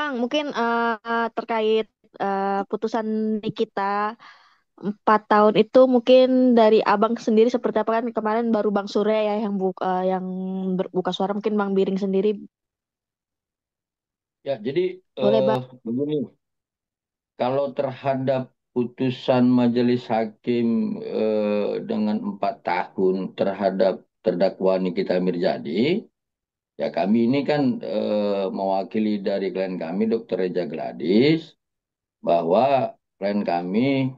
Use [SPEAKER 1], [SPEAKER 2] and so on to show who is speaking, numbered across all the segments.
[SPEAKER 1] Bang, mungkin terkait putusan Nikita 4 tahun itu mungkin dari Abang sendiri seperti apa kan kemarin baru Bang Surya ya yang berbuka suara mungkin Bang Biring sendiri
[SPEAKER 2] Ya, jadi
[SPEAKER 1] boleh
[SPEAKER 2] eh,
[SPEAKER 1] Bang.
[SPEAKER 2] begini, kalau terhadap putusan majelis hakim dengan 4 tahun terhadap terdakwa Nikita Mirzani, ya kami ini kan mewakili dari klien kami, Dr. Reja Gladis, bahwa klien kami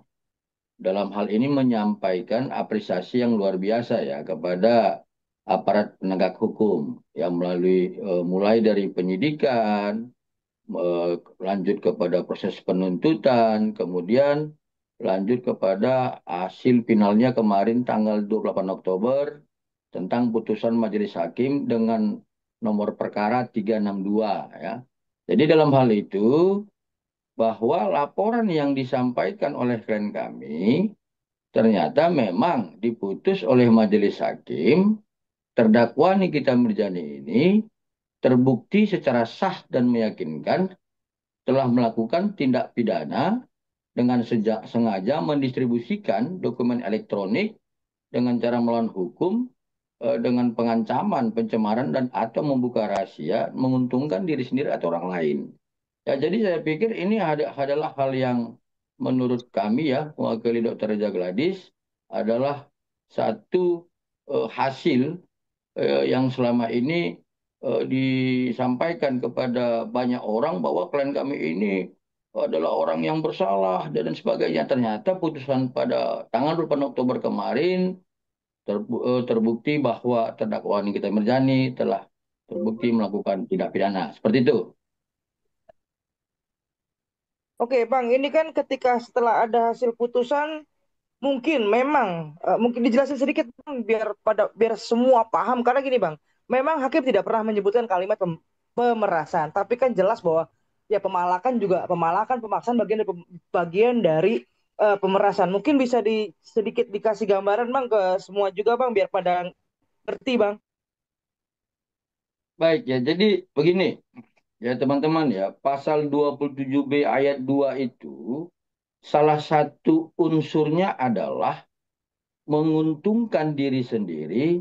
[SPEAKER 2] dalam hal ini menyampaikan apresiasi yang luar biasa ya kepada aparat penegak hukum yang melalui mulai dari penyidikan lanjut kepada proses penuntutan, kemudian lanjut kepada hasil finalnya kemarin tanggal 28 Oktober tentang putusan majelis hakim dengan nomor perkara 362 ya. Jadi dalam hal itu bahwa laporan yang disampaikan oleh klien kami ternyata memang diputus oleh majelis hakim terdakwa Nikita Mirzani ini terbukti secara sah dan meyakinkan telah melakukan tindak pidana dengan sengaja mendistribusikan dokumen elektronik dengan cara melawan hukum dengan pengancaman, pencemaran dan atau membuka rahasia menguntungkan diri sendiri atau orang lain. Ya, jadi saya pikir ini adalah hal yang menurut kami ya, mewakili Dr. Reza Gladis adalah satu hasil yang selama ini disampaikan kepada banyak orang bahwa klien kami ini adalah orang yang bersalah dan sebagainya. Ternyata putusan pada tanggal 28 Oktober kemarin terbukti bahwa terdakwa Nikita Mirzani telah terbukti melakukan tindak pidana. Seperti itu.
[SPEAKER 3] Oke, Bang, ini kan ketika setelah ada hasil putusan, mungkin memang mungkin dijelasin sedikit Bang, biar semua paham karena gini, Bang. Memang hakim tidak pernah menyebutkan kalimat pemerasan, tapi kan jelas bahwa ya pemalakan pemaksaan bagian dari pemerasan. Mungkin bisa sedikit dikasih gambaran Bang ke semua juga Bang biar pada ngerti, Bang.
[SPEAKER 2] Baik ya, jadi begini ya teman-teman ya, pasal 27B ayat 2 itu salah satu unsurnya adalah menguntungkan diri sendiri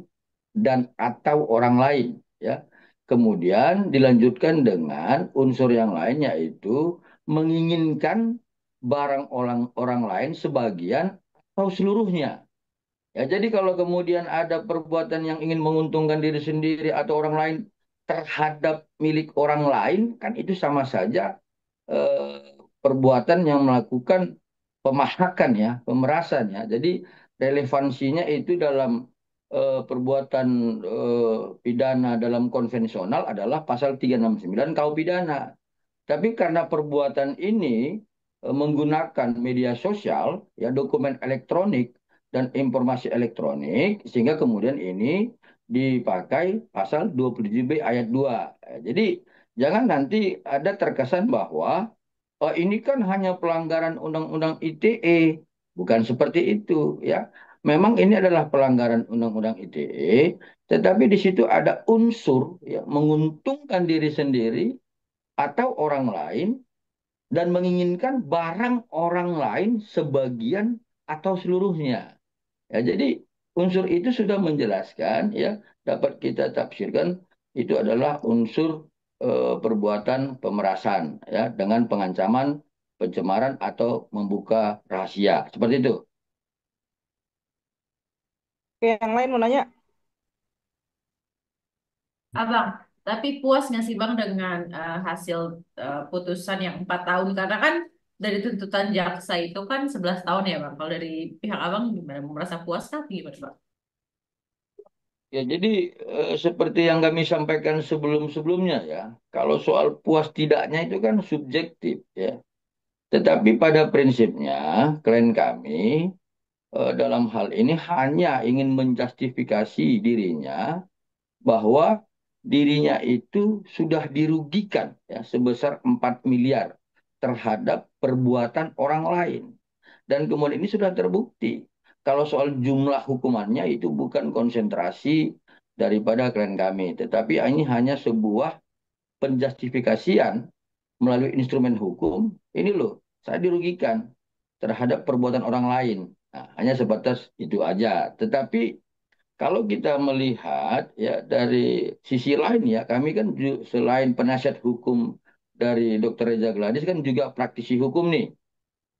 [SPEAKER 2] dan atau orang lain ya. Kemudian dilanjutkan dengan unsur yang lain yaitu menginginkan barang orang orang lain sebagian atau seluruhnya. Ya, jadi kalau kemudian ada perbuatan yang ingin menguntungkan diri sendiri atau orang lain terhadap milik orang lain, kan itu sama saja perbuatan yang melakukan pemahakan ya, pemerasan ya. Jadi relevansinya itu dalam perbuatan pidana dalam konvensional adalah pasal 369 KUH pidana. Tapi karena perbuatan ini menggunakan media sosial, ya dokumen elektronik dan informasi elektronik, sehingga kemudian ini dipakai pasal 27B ayat 2. Jadi jangan nanti ada terkesan bahwa ini kan hanya pelanggaran Undang-Undang ITE, bukan seperti itu ya. Memang ini adalah pelanggaran Undang-Undang ITE, tetapi di situ ada unsur ya menguntungkan diri sendiri atau orang lain dan menginginkan barang orang lain sebagian atau seluruhnya. Ya, jadi unsur itu sudah menjelaskan ya dapat kita tafsirkan itu adalah unsur perbuatan pemerasan ya dengan pengancaman pencemaran atau membuka rahasia. Seperti itu.
[SPEAKER 3] Oke, yang lain mau nanya.
[SPEAKER 4] Abang, tapi puas nggak sih Bang dengan hasil putusan yang 4 tahun? Karena kan dari tuntutan jaksa itu kan 11 tahun ya Bang. Kalau dari pihak Abang gimana? Merasa puas kah? Gimana Bang?
[SPEAKER 2] Ya, jadi seperti yang kami sampaikan sebelum-sebelumnya ya, kalau soal puas tidaknya itu kan subjektif ya. Tetapi pada prinsipnya, klien kami dalam hal ini hanya ingin menjustifikasi dirinya bahwa dirinya itu sudah dirugikan ya sebesar 4 miliar terhadap perbuatan orang lain. Dan kemudian ini sudah terbukti. Kalau soal jumlah hukumannya itu bukan konsentrasi daripada klien kami, tetapi ini hanya sebuah penjustifikasian melalui instrumen hukum, ini loh, saya dirugikan terhadap perbuatan orang lain. Nah, hanya sebatas itu aja. Tetapi kalau kita melihat ya dari sisi lain ya, kami kan selain penasihat hukum dari Dr. Reza Gladys kan juga praktisi hukum nih.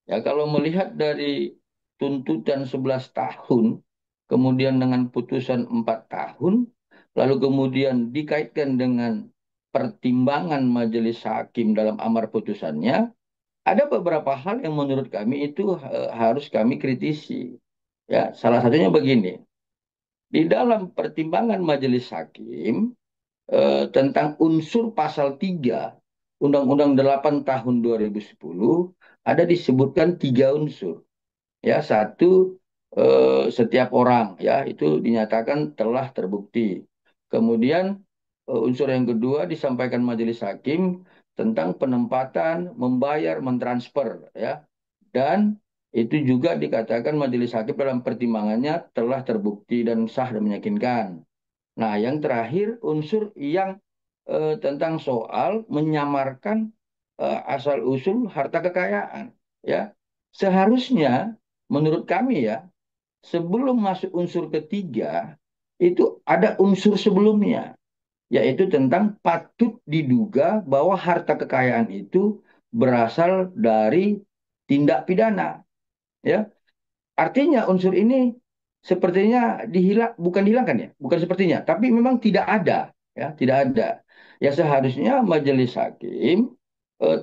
[SPEAKER 2] Ya kalau melihat dari tuntutan 11 tahun, kemudian dengan putusan 4 tahun, lalu kemudian dikaitkan dengan pertimbangan majelis hakim dalam amar putusannya, ada beberapa hal yang menurut kami itu harus kami kritisi. Ya, salah satunya begini. Di dalam pertimbangan majelis hakim tentang unsur pasal 3 Undang-Undang 8 tahun 2010 ada disebutkan 3 unsur. Ya, satu, setiap orang ya itu dinyatakan telah terbukti. Kemudian unsur yang kedua disampaikan majelis hakim tentang penempatan, membayar, mentransfer ya. Dan itu juga dikatakan majelis hakim dalam pertimbangannya telah terbukti dan sah dan meyakinkan. Nah, yang terakhir unsur yang tentang soal menyamarkan asal-usul harta kekayaan. Ya, seharusnya menurut kami ya, sebelum masuk unsur ketiga itu ada unsur sebelumnya, yaitu tentang patut diduga bahwa harta kekayaan itu berasal dari tindak pidana. Ya, artinya unsur ini sepertinya bukan dihilangkan ya, bukan sepertinya, tapi memang tidak ada, ya, tidak ada. Ya seharusnya majelis hakim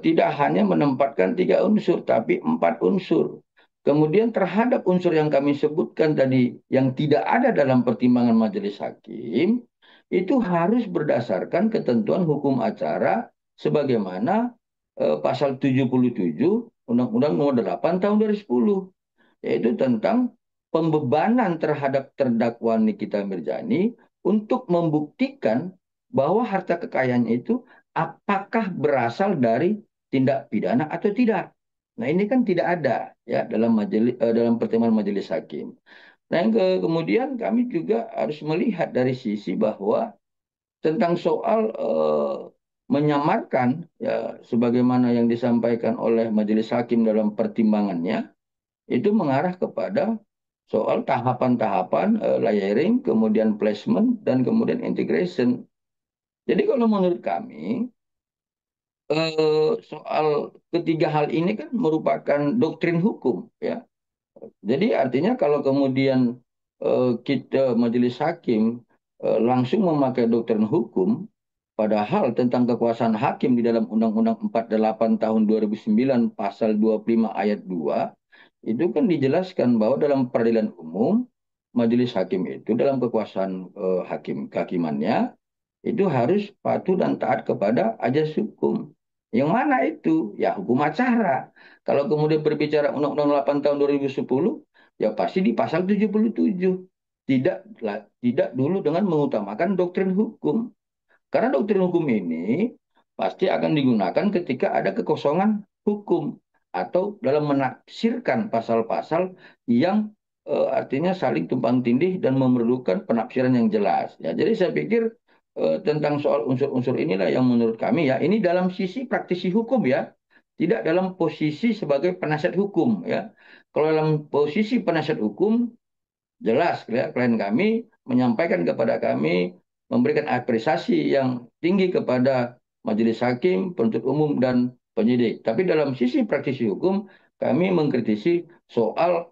[SPEAKER 2] tidak hanya menempatkan 3 unsur, tapi 4 unsur. Kemudian terhadap unsur yang kami sebutkan tadi yang tidak ada dalam pertimbangan majelis hakim, itu harus berdasarkan ketentuan hukum acara sebagaimana pasal 77 Undang-Undang Nomor 8 Tahun 2010, yaitu tentang pembebanan terhadap terdakwa Nikita Mirzani untuk membuktikan bahwa harta kekayaannya itu apakah berasal dari tindak pidana atau tidak. Nah, ini kan tidak ada ya dalam pertimbangan majelis hakim. Nah, kemudian kami juga harus melihat dari sisi bahwa tentang soal menyamarkan ya sebagaimana yang disampaikan oleh majelis hakim dalam pertimbangannya itu mengarah kepada soal tahapan-tahapan layering, kemudian placement, dan kemudian integration. Jadi kalau menurut kami, soal ketiga hal ini kan merupakan doktrin hukum, ya. Jadi artinya kalau kemudian kita majelis hakim langsung memakai doktrin hukum, padahal tentang kekuasaan hakim di dalam Undang-Undang 48 tahun 2009 pasal 25 ayat 2 itu kan dijelaskan bahwa dalam peradilan umum majelis hakim itu dalam kekuasaan kehakimannya itu harus patuh dan taat kepada ajas hukum. Yang mana itu? Ya hukum acara. Kalau kemudian berbicara Undang-Undang 8 tahun 2010, ya pasti di pasal 77. Tidak dulu dengan mengutamakan doktrin hukum. Karena doktrin hukum ini pasti akan digunakan ketika ada kekosongan hukum atau dalam menafsirkan pasal-pasal yang artinya saling tumpang tindih dan memerlukan penafsiran yang jelas. Ya, jadi saya pikir tentang soal unsur-unsur inilah yang menurut kami ya ini dalam sisi praktisi hukum ya, tidak dalam posisi sebagai penasihat hukum ya. Kalau dalam posisi penasihat hukum jelas ya, klien kami menyampaikan kepada kami, memberikan apresiasi yang tinggi kepada majelis hakim, penuntut umum, dan penyidik. Tapi dalam sisi praktisi hukum, kami mengkritisi soal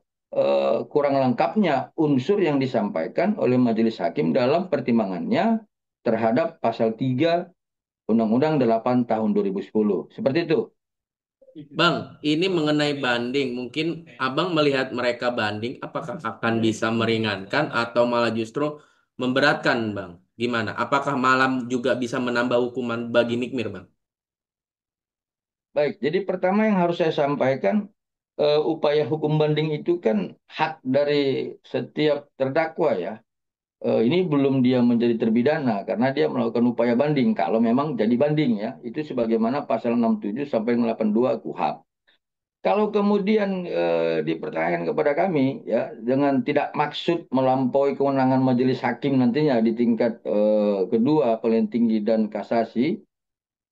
[SPEAKER 2] kurang lengkapnya unsur yang disampaikan oleh majelis hakim dalam pertimbangannya terhadap pasal 3 Undang-Undang 8 tahun 2010. Seperti itu.
[SPEAKER 5] Bang, ini mengenai banding. Mungkin Abang melihat mereka banding, apakah akan bisa meringankan atau malah justru memberatkan, Bang? Gimana? Apakah malam juga bisa menambah hukuman bagi Nikmir, Bang?
[SPEAKER 2] Baik, jadi pertama yang harus saya sampaikan, upaya hukum banding itu kan hak dari setiap terdakwa ya. Ini belum dia menjadi terpidana karena dia melakukan upaya banding. Kalau memang jadi banding ya, itu sebagaimana pasal 67 sampai 82 KUHP. Kalau kemudian dipertanyakan kepada kami ya dengan tidak maksud melampaui kewenangan majelis hakim nantinya di tingkat kedua paling tinggi dan kasasi,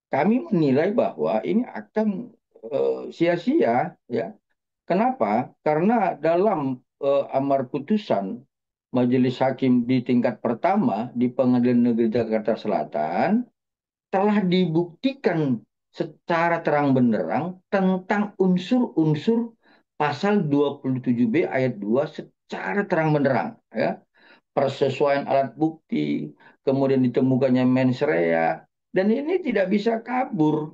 [SPEAKER 2] kami menilai bahwa ini akan sia-sia, ya. Kenapa? Karena dalam amar putusan Majelis Hakim di tingkat pertama di Pengadilan Negeri Jakarta Selatan telah dibuktikan secara terang benderang tentang unsur-unsur pasal 27B ayat 2 secara terang benderang, ya. Persesuaian alat bukti, kemudian ditemukannya mens rea, dan ini tidak bisa kabur.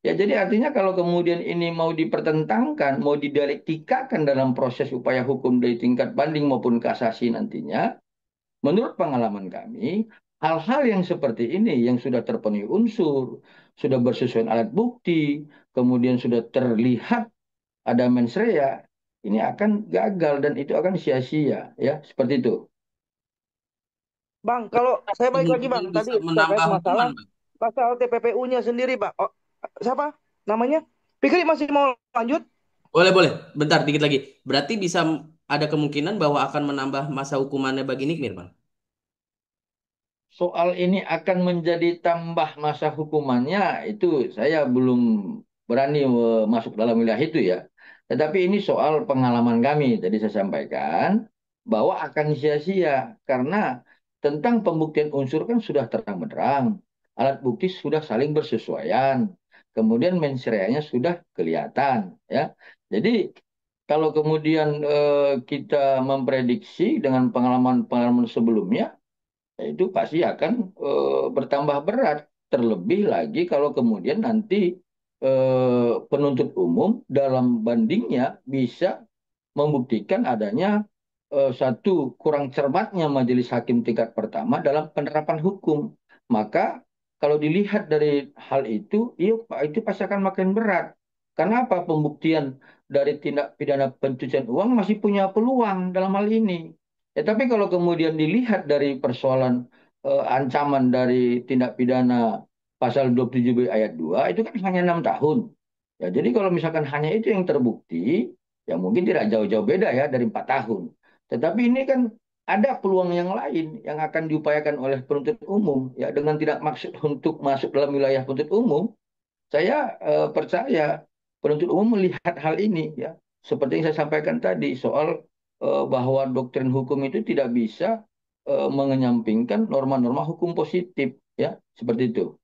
[SPEAKER 2] Ya, jadi artinya kalau kemudian ini mau dipertentangkan, mau didialektikakan dalam proses upaya hukum dari tingkat banding maupun kasasi nantinya, menurut pengalaman kami, hal-hal yang seperti ini yang sudah terpenuhi unsur, sudah bersesuaian alat bukti, kemudian sudah terlihat ada mens rea, ini akan gagal dan itu akan sia-sia, ya, seperti itu.
[SPEAKER 3] Bang, kalau saya balik lagi
[SPEAKER 5] Kemungkinan
[SPEAKER 3] Bang, tadi
[SPEAKER 5] bisa
[SPEAKER 3] terkait
[SPEAKER 5] menambah
[SPEAKER 3] masalah
[SPEAKER 5] hukuman, Bang.
[SPEAKER 3] pasal TPPU-nya sendiri Bang. Oh, siapa namanya? Pikir masih mau lanjut?
[SPEAKER 5] Boleh, boleh. Bentar, dikit lagi. Berarti bisa ada kemungkinan bahwa akan menambah masa hukumannya bagi Nikmir, Bang.
[SPEAKER 2] Soal ini akan menjadi tambah masa hukumannya, itu saya belum berani masuk dalam wilayah itu, ya. Tetapi ini soal pengalaman kami. Tadi saya sampaikan bahwa akan sia-sia karena tentang pembuktian unsur kan sudah terang benderang. Alat bukti sudah saling bersesuaian. Kemudian mens rea-nya sudah kelihatan, ya. Jadi kalau kemudian kita memprediksi dengan pengalaman-pengalaman sebelumnya, ya itu pasti akan bertambah berat. Terlebih lagi kalau kemudian nanti penuntut umum dalam bandingnya bisa membuktikan adanya satu kurang cermatnya majelis hakim tingkat pertama dalam penerapan hukum. Maka kalau dilihat dari hal itu, iya Pak, itu pasti akan makin berat. Karena apa? Pembuktian dari tindak pidana pencucian uang masih punya peluang dalam hal ini. Ya, tapi kalau kemudian dilihat dari persoalan ancaman dari tindak pidana pasal 27B ayat 2 itu kan hanya 6 tahun. Ya, jadi kalau misalkan hanya itu yang terbukti, ya mungkin tidak jauh-jauh beda ya dari 4 tahun. Tetapi ini kan ada peluang yang lain yang akan diupayakan oleh penuntut umum, ya, dengan tidak maksud untuk masuk dalam wilayah penuntut umum. Saya percaya penuntut umum melihat hal ini, ya, seperti yang saya sampaikan tadi soal bahwa doktrin hukum itu tidak bisa mengenyampingkan norma-norma hukum positif, ya, seperti itu.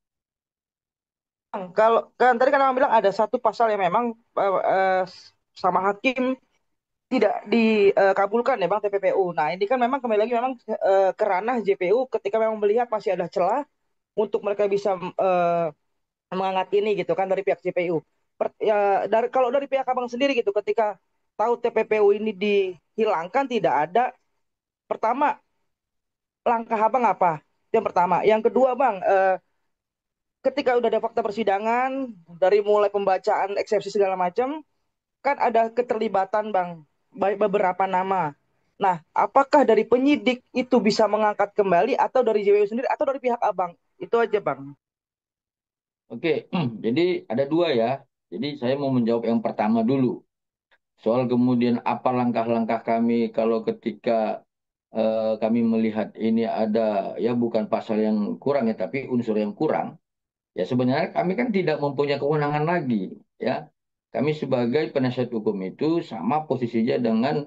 [SPEAKER 3] Bang, kalau kan tadi kan Abang bilang ada satu pasal yang memang sama hakim tidak dikabulkan ya Bang, TPPU. Nah, ini kan memang kembali lagi memang ke ranah JPU ketika memang melihat masih ada celah untuk mereka bisa mengangkat ini gitu kan dari pihak JPU. Kalau dari pihak Abang sendiri gitu ketika tahu TPPU ini dihilangkan tidak ada, pertama langkah Abang apa? Yang pertama. Yang kedua Bang, ketika udah ada fakta persidangan dari mulai pembacaan eksepsi segala macam, kan ada keterlibatan Bang, beberapa nama. Nah, apakah dari penyidik itu bisa mengangkat kembali atau dari JWU sendiri atau dari pihak Abang? Itu aja Bang.
[SPEAKER 2] Oke, jadi ada dua, ya. Jadi saya mau menjawab yang pertama dulu. Soal kemudian apa langkah-langkah kami kalau ketika kami melihat ini ada, ya, bukan pasal yang kurang, ya, tapi unsur yang kurang. Ya, sebenarnya kami kan tidak mempunyai kewenangan lagi, ya. Kami sebagai penasihat hukum itu sama posisinya dengan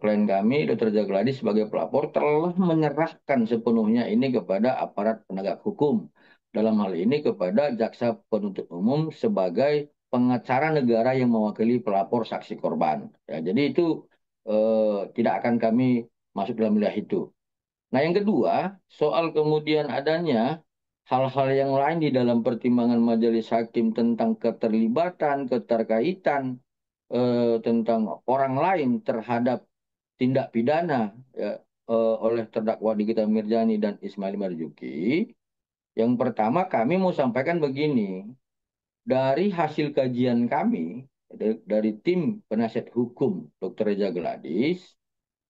[SPEAKER 2] klien kami, Dr. Jagladi sebagai pelapor telah menyerahkan sepenuhnya ini kepada aparat penegak hukum. Dalam hal ini kepada jaksa penuntut umum sebagai pengacara negara yang mewakili pelapor saksi korban. Ya, jadi itu tidak akan kami masuk dalam wilayah itu. Nah, yang kedua, soal kemudian adanya hal-hal yang lain di dalam pertimbangan majelis hakim tentang keterlibatan, keterkaitan tentang orang lain terhadap tindak pidana, ya, oleh terdakwa Nikita Mirzani dan Ismail Marzuki. Yang pertama kami mau sampaikan begini, dari hasil kajian kami dari tim penasihat hukum Dr. Reza Gladis,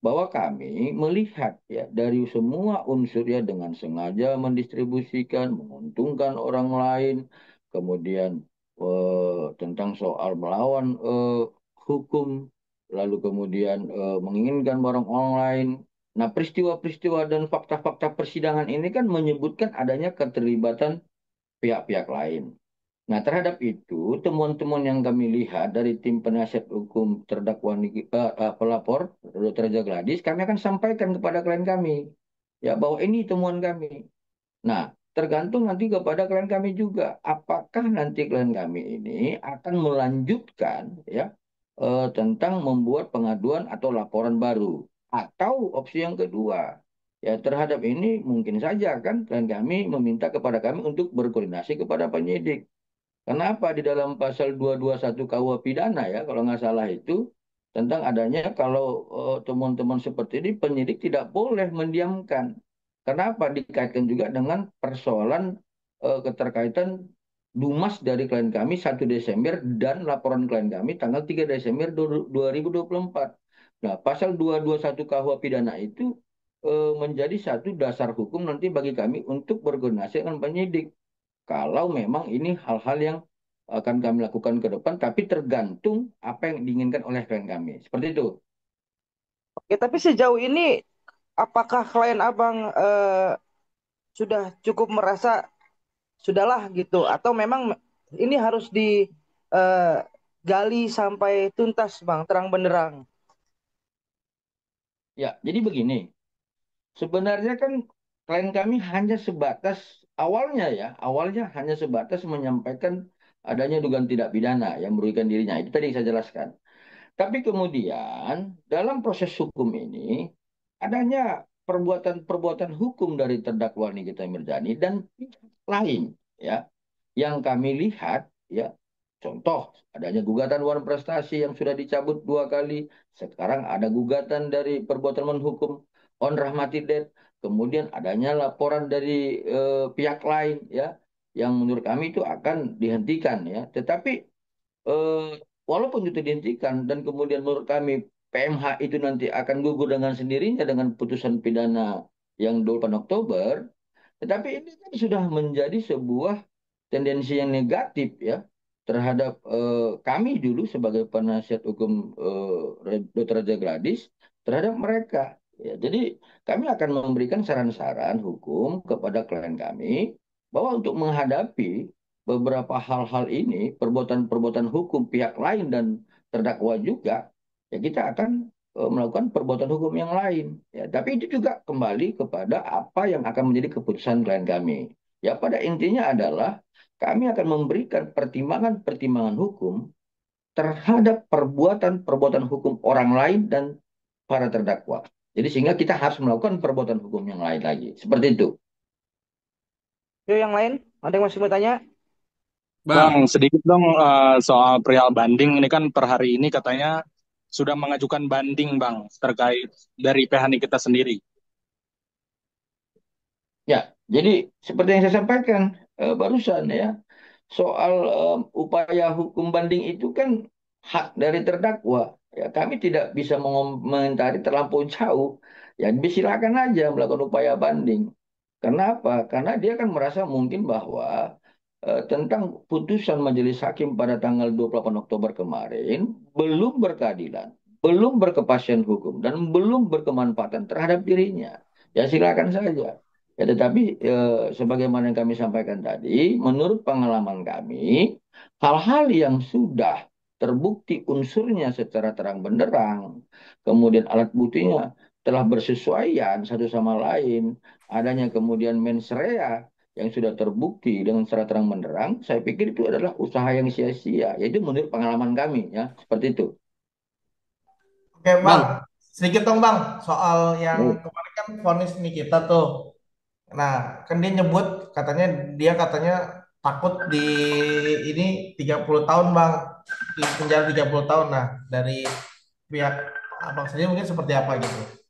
[SPEAKER 2] bahwa kami melihat, ya, dari semua unsur, ya, dengan sengaja mendistribusikan, menguntungkan orang lain, kemudian tentang soal melawan hukum, lalu kemudian menginginkan barang orang lain. Nah, peristiwa-peristiwa dan fakta-fakta persidangan ini kan menyebutkan adanya keterlibatan pihak-pihak lain. Nah, terhadap itu, temuan-temuan yang kami lihat dari tim penasihat hukum terdakwa pelapor, Dr. Raja Gladys, kami akan sampaikan kepada klien kami, ya bahwa ini temuan kami. Nah, tergantung nanti kepada klien kami juga, apakah nanti klien kami ini akan melanjutkan ya tentang membuat pengaduan atau laporan baru, atau opsi yang kedua. Ya, terhadap ini mungkin saja kan klien kami meminta kepada kami untuk berkoordinasi kepada penyidik. Kenapa di dalam pasal 221 KUH pidana ya, kalau nggak salah itu, tentang adanya kalau teman-teman seperti ini penyidik tidak boleh mendiamkan. Kenapa? Dikaitkan juga dengan persoalan keterkaitan Dumas dari klien kami 1 Desember dan laporan klien kami tanggal 3 Desember 2024. Nah, pasal 221 KUH pidana itu menjadi satu dasar hukum nanti bagi kami untuk berkoordinasi dengan penyidik. Kalau memang ini hal-hal yang akan kami lakukan ke depan, tapi tergantung apa yang diinginkan oleh klien kami. Seperti itu.
[SPEAKER 3] Oke, tapi sejauh ini apakah klien abang sudah cukup merasa sudahlah gitu, atau memang ini harus digali sampai tuntas, bang, terang benderang?
[SPEAKER 2] Ya, jadi begini. Sebenarnya kan klien kami hanya sebatas awalnya hanya sebatas menyampaikan adanya dugaan tidak pidana yang merugikan dirinya. Itu tadi saya jelaskan. Tapi kemudian dalam proses hukum ini adanya perbuatan-perbuatan hukum dari terdakwa Nikita Mirzani dan pihak lain ya yang kami lihat ya contoh adanya gugatan Wan Prestasi yang sudah dicabut 2 kali, sekarang ada gugatan dari perbuatan menghukum On Rahmatidin, kemudian adanya laporan dari pihak lain ya yang menurut kami itu akan dihentikan ya, tetapi eh, walaupun itu dihentikan dan kemudian menurut kami PMH itu nanti akan gugur dengan sendirinya dengan putusan pidana yang 28 Oktober, tetapi ini kan sudah menjadi sebuah tendensi yang negatif ya terhadap kami dulu sebagai penasihat hukum Dr. Raja Gladys terhadap mereka. Ya, jadi kami akan memberikan saran-saran hukum kepada klien kami bahwa untuk menghadapi beberapa hal-hal ini, perbuatan-perbuatan hukum pihak lain dan terdakwa juga, ya kita akan melakukan perbuatan hukum yang lain. Ya, tapi itu juga kembali kepada apa yang akan menjadi keputusan klien kami. Ya, pada intinya adalah kami akan memberikan pertimbangan-pertimbangan hukum terhadap perbuatan-perbuatan hukum orang lain dan para terdakwa. Jadi sehingga kita harus melakukan perbuatan hukum yang lain lagi. Seperti itu.
[SPEAKER 3] Yuk yang lain, ada yang masih mau tanya?
[SPEAKER 6] Bang,
[SPEAKER 5] Bang,
[SPEAKER 6] sedikit dong soal perihal banding ini kan per hari ini katanya sudah mengajukan banding, Bang, terkait dari pihak kita sendiri.
[SPEAKER 2] Ya, jadi seperti yang saya sampaikan barusan ya, soal upaya hukum banding itu kan hak dari terdakwa. Ya, kami tidak bisa mengomentari terlampau jauh. Ya, silakan aja melakukan upaya banding. Kenapa? Karena dia kan merasa mungkin bahwa tentang putusan majelis hakim pada tanggal 28 Oktober kemarin belum berkeadilan, belum berkepastian hukum, dan belum berkemanfaatan terhadap dirinya. Ya silakan saja. Ya, tetapi sebagaimana yang kami sampaikan tadi, menurut pengalaman kami, hal-hal yang sudah terbukti unsurnya secara terang benderang, kemudian alat buktinya telah bersesuaian satu sama lain, adanya kemudian mens rea yang sudah terbukti dengan secara terang benderang, saya pikir itu adalah usaha yang sia-sia. Yaitu menurut pengalaman kami, ya seperti itu.
[SPEAKER 7] Oke bang,
[SPEAKER 5] Bang,
[SPEAKER 7] sedikit dong bang soal yang
[SPEAKER 2] Baik.
[SPEAKER 7] kemarin kan vonis nih kita tuh. Nah, kan dia nyebut katanya dia takut di ini 30 tahun bang, di penjara 30 tahun. Nah, dari pihak abang sendiri mungkin seperti apa gitu?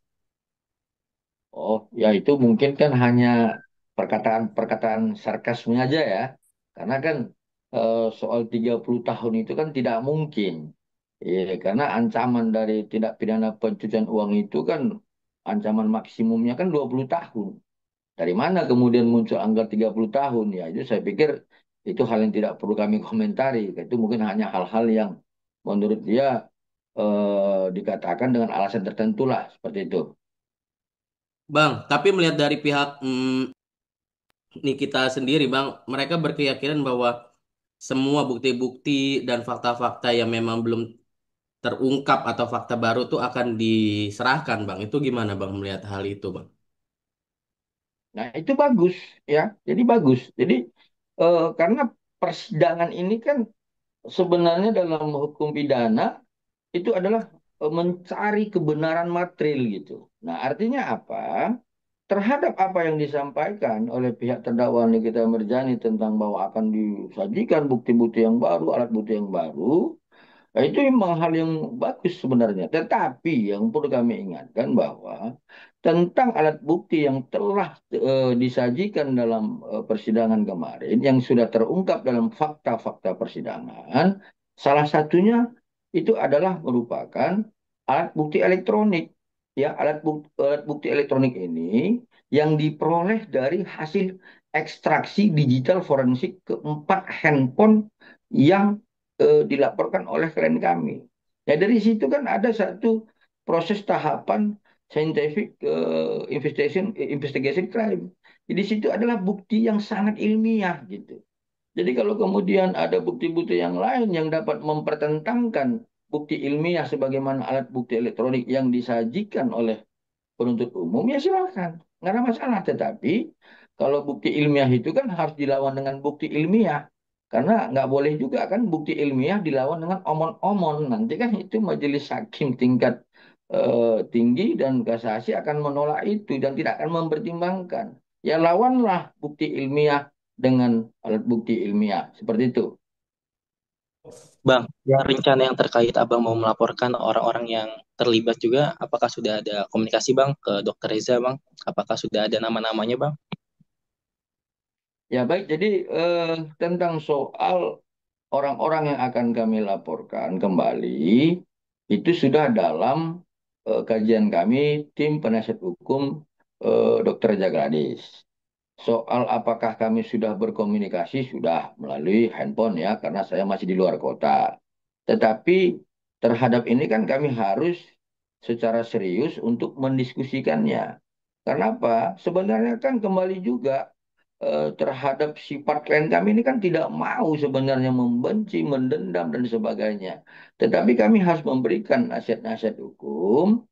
[SPEAKER 2] Oh, ya itu mungkin kan hanya perkataan-perkataan sarkasme aja ya. Karena kan soal 30 tahun itu kan tidak mungkin. Ya, karena ancaman dari tindak pidana pencucian uang itu kan ancaman maksimumnya kan 20 tahun. Dari mana kemudian muncul angka 30 tahun? Ya, itu saya pikir itu hal yang tidak perlu kami komentari. Itu mungkin hanya hal-hal yang menurut dia dikatakan dengan alasan tertentu lah, seperti itu.
[SPEAKER 5] Bang, tapi melihat dari pihak Nikita sendiri, Bang, mereka berkeyakinan bahwa semua bukti-bukti dan fakta-fakta yang memang belum terungkap atau fakta baru tuh akan diserahkan, Bang. Itu gimana, Bang, melihat hal itu, Bang?
[SPEAKER 2] Nah, itu bagus ya. Jadi bagus. Jadi karena persidangan ini kan sebenarnya dalam hukum pidana itu adalah mencari kebenaran material gitu. Nah, artinya apa? Terhadap apa yang disampaikan oleh pihak terdakwa Nikita Mirzani tentang bahwa akan disajikan bukti-bukti yang baru, alat bukti yang baru, nah, itu memang hal yang bagus sebenarnya. Tetapi yang perlu kami ingatkan bahwa tentang alat bukti yang telah disajikan dalam persidangan kemarin, yang sudah terungkap dalam fakta-fakta persidangan, salah satunya itu adalah merupakan alat bukti elektronik. Ya, alat bukti elektronik ini yang diperoleh dari hasil ekstraksi digital forensik keempat handphone yang dilaporkan oleh klien kami. Ya, dari situ kan ada satu proses tahapan scientific investigation crime. Jadi situ adalah bukti yang sangat ilmiah gitu. Jadi kalau kemudian ada bukti-bukti yang lain yang dapat mempertentangkan bukti ilmiah sebagaimana alat bukti elektronik yang disajikan oleh penuntut umum, ya silakan, nggak ada masalah. Tetapi kalau bukti ilmiah itu kan harus dilawan dengan bukti ilmiah, karena nggak boleh juga kan bukti ilmiah dilawan dengan omon-omon. Nanti kan itu majelis hakim tingkat tinggi dan kasasi akan menolak itu dan tidak akan mempertimbangkan. Ya lawanlah bukti ilmiah dengan alat bukti ilmiah seperti itu.
[SPEAKER 8] Bang, yang rencana yang terkait Abang mau melaporkan orang-orang yang terlibat juga, apakah sudah ada komunikasi Bang ke Dokter Reza Bang? Apakah sudah ada nama-namanya Bang?
[SPEAKER 2] Ya baik, jadi tentang soal orang-orang yang akan kami laporkan kembali itu sudah dalam kajian kami tim penasihat hukum Dr. Jagladis. Soal apakah kami sudah berkomunikasi sudah melalui handphone ya karena saya masih di luar kota. Tetapi terhadap ini kan kami harus secara serius untuk mendiskusikannya. Kenapa? Sebenarnya kan kembali juga terhadap sifat klien kami ini kan tidak mau sebenarnya membenci, mendendam dan sebagainya. Tetapi kami harus memberikan nasihat-nasihat hukum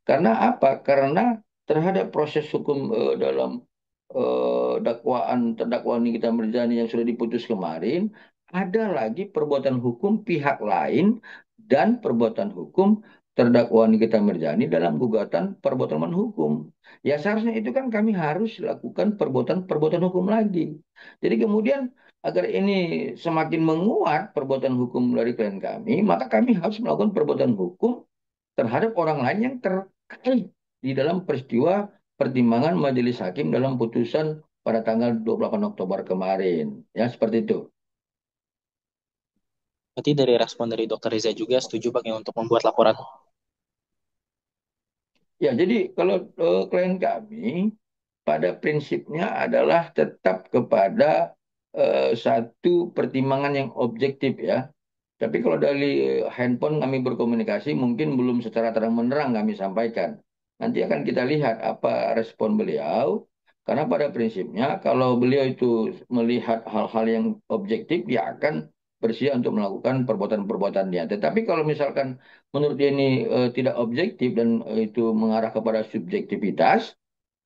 [SPEAKER 2] karena apa? Karena terhadap proses hukum dalam dakwaan terdakwa Nikita Mirzani yang sudah diputus kemarin, ada lagi perbuatan hukum pihak lain dan perbuatan hukum terdakwa Nikita Mirzani dalam gugatan perbuatan melawan hukum. Ya seharusnya itu kan kami harus lakukan perbuatan-perbuatan hukum lagi. Jadi kemudian agar ini semakin menguat perbuatan hukum dari klien kami, maka kami harus melakukan perbuatan hukum terhadap orang lain yang terkait di dalam peristiwa pertimbangan majelis hakim dalam putusan pada tanggal 28 Oktober kemarin. Ya, seperti itu.
[SPEAKER 8] Berarti dari respon dari Dokter Reza juga setuju Bang ya untuk membuat laporan.
[SPEAKER 2] Ya, jadi kalau klien kami pada prinsipnya adalah tetap kepada satu pertimbangan yang objektif ya. Tapi kalau dari handphone kami berkomunikasi mungkin belum secara terang-menerang kami sampaikan. Nanti akan kita lihat apa respon beliau. Karena pada prinsipnya kalau beliau itu melihat hal-hal yang objektif, dia akan bersedia untuk melakukan perbuatan-perbuatannya. Tetapi kalau misalkan menurut dia ini tidak objektif dan itu mengarah kepada subjektivitas,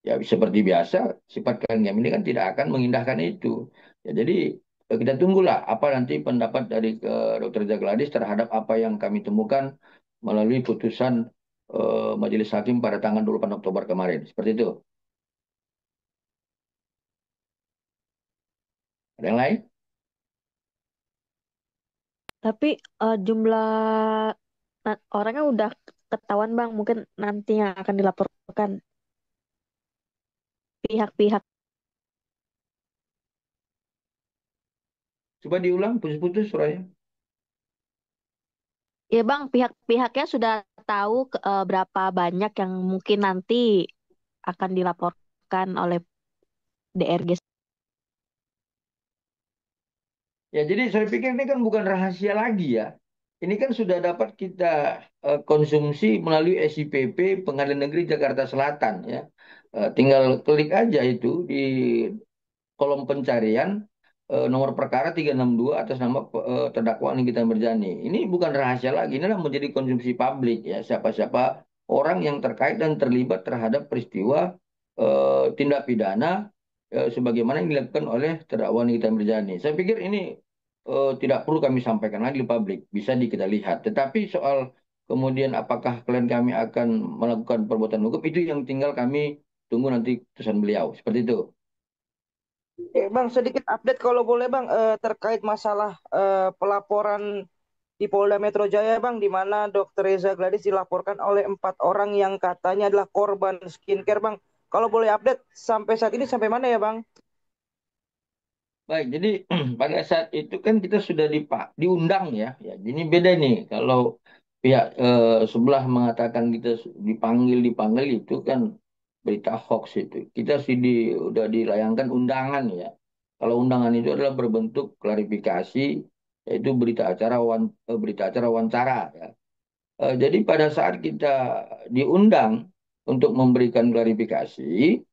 [SPEAKER 2] ya seperti biasa sifat klien ini kan tidak akan mengindahkan itu. Ya, jadi kita tunggulah apa nanti pendapat dari Dr. Jagladis terhadap apa yang kami temukan melalui putusan Majelis Hakim pada tanggal 28 Oktober kemarin. Seperti itu. Ada yang lain?
[SPEAKER 1] Tapi jumlah orangnya udah ketahuan Bang, mungkin nanti yang akan dilaporkan pihak-pihak.
[SPEAKER 2] Coba diulang putus-putus suaranya.
[SPEAKER 1] Ya Bang, pihak-pihaknya sudah tahu berapa banyak yang mungkin nanti akan dilaporkan oleh DRG.
[SPEAKER 2] Ya, jadi saya pikir ini kan bukan rahasia lagi ya. Ini kan sudah dapat kita konsumsi melalui SIPP Pengadilan Negeri Jakarta Selatan ya. Tinggal klik aja itu di kolom pencarian nomor perkara 362 atas nama terdakwa Nikita Mirzani. Ini bukan rahasia lagi, ini adalah menjadi konsumsi publik ya. Siapa-siapa orang yang terkait dan terlibat terhadap peristiwa tindak pidana sebagaimana yang dilakukan oleh terdakwa Nikita Mirzani. Saya pikir ini tidak perlu kami sampaikan lagi di publik, bisa kita lihat. Tetapi soal kemudian apakah klien kami akan melakukan perbuatan hukum itu yang tinggal kami tunggu nanti keputusan beliau. Seperti itu.
[SPEAKER 3] Bang, sedikit update kalau boleh Bang, terkait masalah pelaporan di Polda Metro Jaya Bang, di mana Dr. Reza Gladys dilaporkan oleh 4 orang yang katanya adalah korban skincare Bang. Kalau boleh update sampai saat ini sampai mana ya Bang?
[SPEAKER 2] Baik, jadi pada saat itu kan kita sudah diundang ya. Ya, ini beda nih. Kalau pihak sebelah mengatakan kita dipanggil itu kan berita hoax itu. Kita sih udah dilayangkan undangan ya. Kalau undangan itu adalah berbentuk klarifikasi, yaitu berita acara wawancara ya. Jadi pada saat kita diundang untuk memberikan klarifikasi,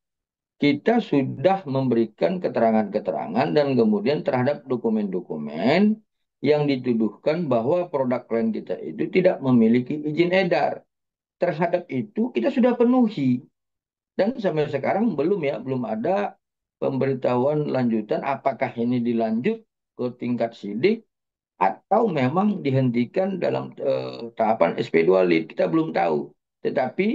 [SPEAKER 2] kita sudah memberikan keterangan-keterangan dan kemudian terhadap dokumen-dokumen yang dituduhkan bahwa produk klien kita itu tidak memiliki izin edar. Terhadap itu kita sudah penuhi dan sampai sekarang belum ada pemberitahuan lanjutan apakah ini dilanjut ke tingkat sidik atau memang dihentikan dalam tahapan SP2 lead. Kita belum tahu. Tetapi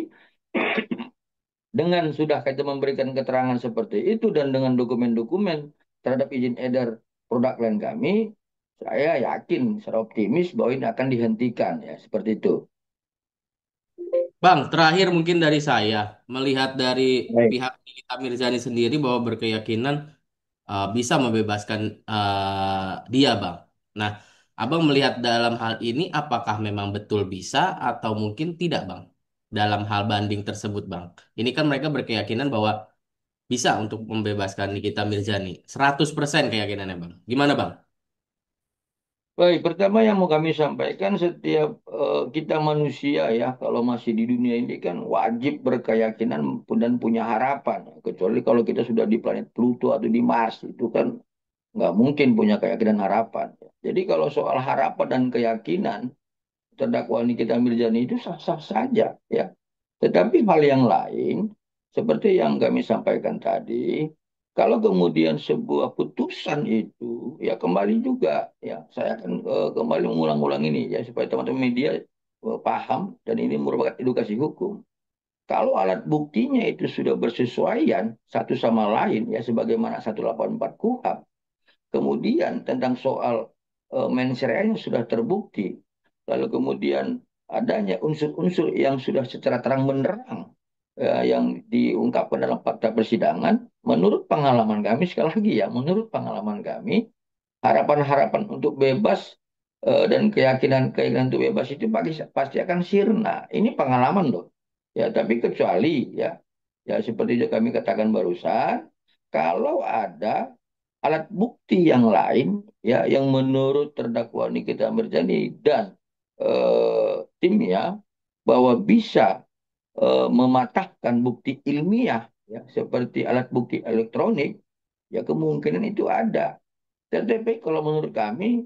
[SPEAKER 2] dengan sudah kita memberikan keterangan seperti itu dan dengan dokumen-dokumen terhadap izin edar produk klien kami, saya yakin secara optimis bahwa ini akan dihentikan ya seperti itu.
[SPEAKER 5] Bang, terakhir mungkin dari saya melihat dari
[SPEAKER 2] Baik.
[SPEAKER 5] pihak Nikita Mirzani sendiri bahwa berkeyakinan bisa membebaskan dia, Bang. Nah, Abang melihat dalam hal ini apakah memang betul bisa atau mungkin tidak, Bang? Dalam hal banding tersebut, Bang. Ini kan mereka berkeyakinan bahwa bisa untuk membebaskan Nikita Mirzani. 100% keyakinannya, Bang. Gimana, Bang?
[SPEAKER 2] Baik, pertama yang mau kami sampaikan setiap kita manusia ya kalau masih di dunia ini kan wajib berkeyakinan dan punya harapan. Kecuali kalau kita sudah di planet Pluto atau di Mars itu kan nggak mungkin punya keyakinan harapan. Jadi kalau soal harapan dan keyakinan terdakwa Nikita Mirzani itu sah-sah saja ya. Tetapi hal yang lain seperti yang kami sampaikan tadi, kalau kemudian sebuah putusan itu ya kembali juga ya saya akan kembali mengulang-ulang ini ya supaya teman-teman media paham dan ini merupakan edukasi hukum. Kalau alat buktinya itu sudah bersesuaian satu sama lain ya sebagaimana 184 KUHP, kemudian tentang soal mens reanya sudah terbukti, lalu kemudian adanya unsur-unsur yang sudah secara terang benderang yang diungkapkan dalam fakta persidangan, menurut pengalaman kami, sekali lagi ya, menurut pengalaman kami, harapan-harapan untuk bebas dan keyakinan-keyakinan untuk bebas itu pasti akan sirna. Ini pengalaman loh. Ya, tapi kecuali ya, ya seperti yang kami katakan barusan, kalau ada alat bukti yang lain ya yang menurut terdakwa Nikita Mirzani dan timnya bahwa bisa mematahkan bukti ilmiah ya seperti alat bukti elektronik ya kemungkinan itu ada. Tetapi kalau menurut kami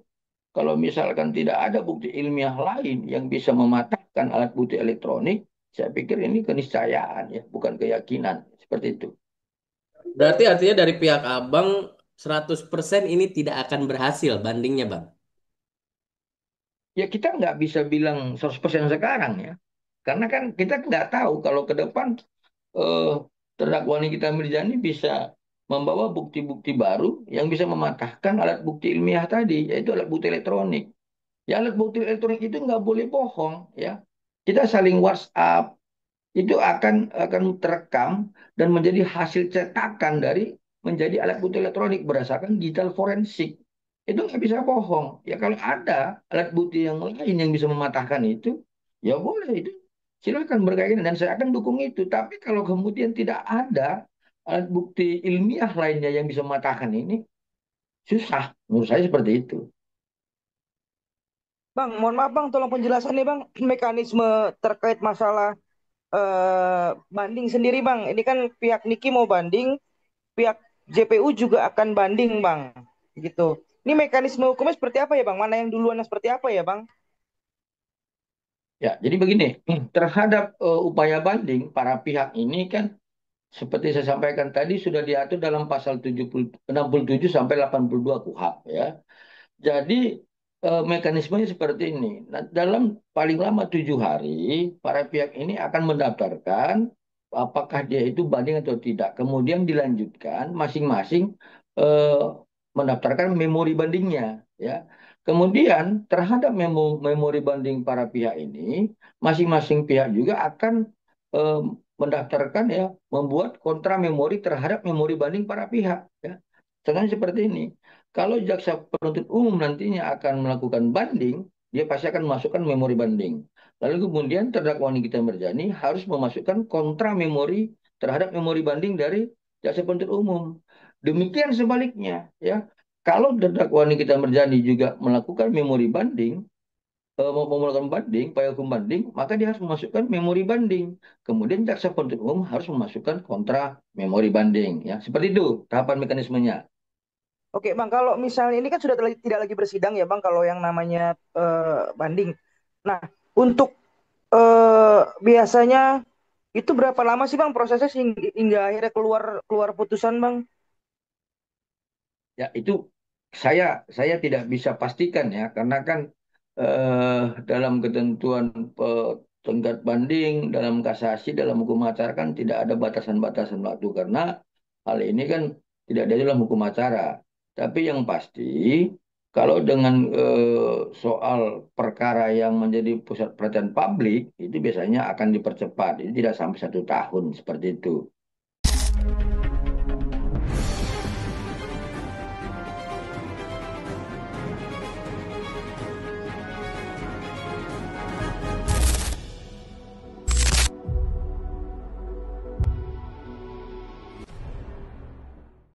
[SPEAKER 2] kalau misalkan tidak ada bukti ilmiah lain yang bisa mematahkan alat bukti elektronik, saya pikir ini keniscayaan ya, bukan keyakinan seperti itu.
[SPEAKER 5] Berarti artinya dari pihak Abang 100% ini tidak akan berhasil bandingnya, Bang.
[SPEAKER 2] Ya kita nggak bisa bilang 100% sekarang ya. Karena kan kita nggak tahu kalau ke depan eh, terdakwa Nikita Mirzani bisa membawa bukti-bukti baru yang bisa mematahkan alat bukti ilmiah tadi, yaitu alat bukti elektronik. Ya alat bukti elektronik itu nggak boleh bohong ya. Kita saling WhatsApp itu akan terekam dan menjadi hasil cetakan dari menjadi alat bukti elektronik berdasarkan digital forensik. Itu nggak bisa bohong. Ya kalau ada alat bukti yang lain yang bisa mematahkan itu, ya boleh itu. Silakan berkaitan dan saya akan dukung itu. Tapi kalau kemudian tidak ada alat bukti ilmiah lainnya yang bisa mematahkan ini, susah. Menurut saya seperti itu.
[SPEAKER 3] Bang, mohon maaf Bang, tolong penjelasannya Bang, mekanisme terkait masalah banding sendiri Bang. Ini kan pihak Niki mau banding, pihak JPU juga akan banding, Bang. Gitu. Ini mekanisme hukumnya seperti apa ya, Bang? Mana yang duluan dan seperti apa ya, Bang?
[SPEAKER 2] Ya, jadi begini, terhadap upaya banding para pihak ini kan seperti saya sampaikan tadi sudah diatur dalam pasal 67 sampai 82 KUHP ya. Jadi mekanismenya seperti ini. Nah, dalam paling lama 7 hari, para pihak ini akan mendaftarkan apakah dia itu banding atau tidak. Kemudian dilanjutkan masing-masing eh, mendaftarkan memori bandingnya, ya. Kemudian terhadap memori banding para pihak ini, masing-masing pihak juga akan eh, mendaftarkan ya, membuat kontra memori terhadap memori banding para pihak, ya. Contohnya seperti ini. Kalau jaksa penuntut umum nantinya akan melakukan banding, dia pasti akan memasukkan memori banding. Lalu kemudian terdakwa Nikita Mirzani harus memasukkan kontra memori terhadap memori banding dari jaksa penuntut umum. Demikian sebaliknya, ya. Kalau terdakwa Nikita Mirzani juga melakukan memori banding, mau melakukan banding, upaya hukum banding, maka dia harus memasukkan memori banding. Kemudian jaksa penuntut umum harus memasukkan kontra memori banding, ya. Seperti itu tahapan mekanismenya.
[SPEAKER 3] Oke, Bang, kalau misalnya ini kan sudah tidak lagi bersidang ya, Bang, kalau yang namanya banding. Nah, untuk biasanya itu berapa lama sih, Bang, prosesnya hingga akhirnya keluar keluar putusan, Bang?
[SPEAKER 2] Ya, itu saya tidak bisa pastikan ya, karena kan eh, dalam ketentuan tenggat banding, dalam kasasi, dalam hukum acara kan tidak ada batasan-batasan waktu karena hal ini kan tidak ada dalam hukum acara. Tapi yang pasti, kalau dengan soal perkara yang menjadi pusat perhatian publik, itu biasanya akan dipercepat. Ini tidak sampai 1 tahun seperti itu.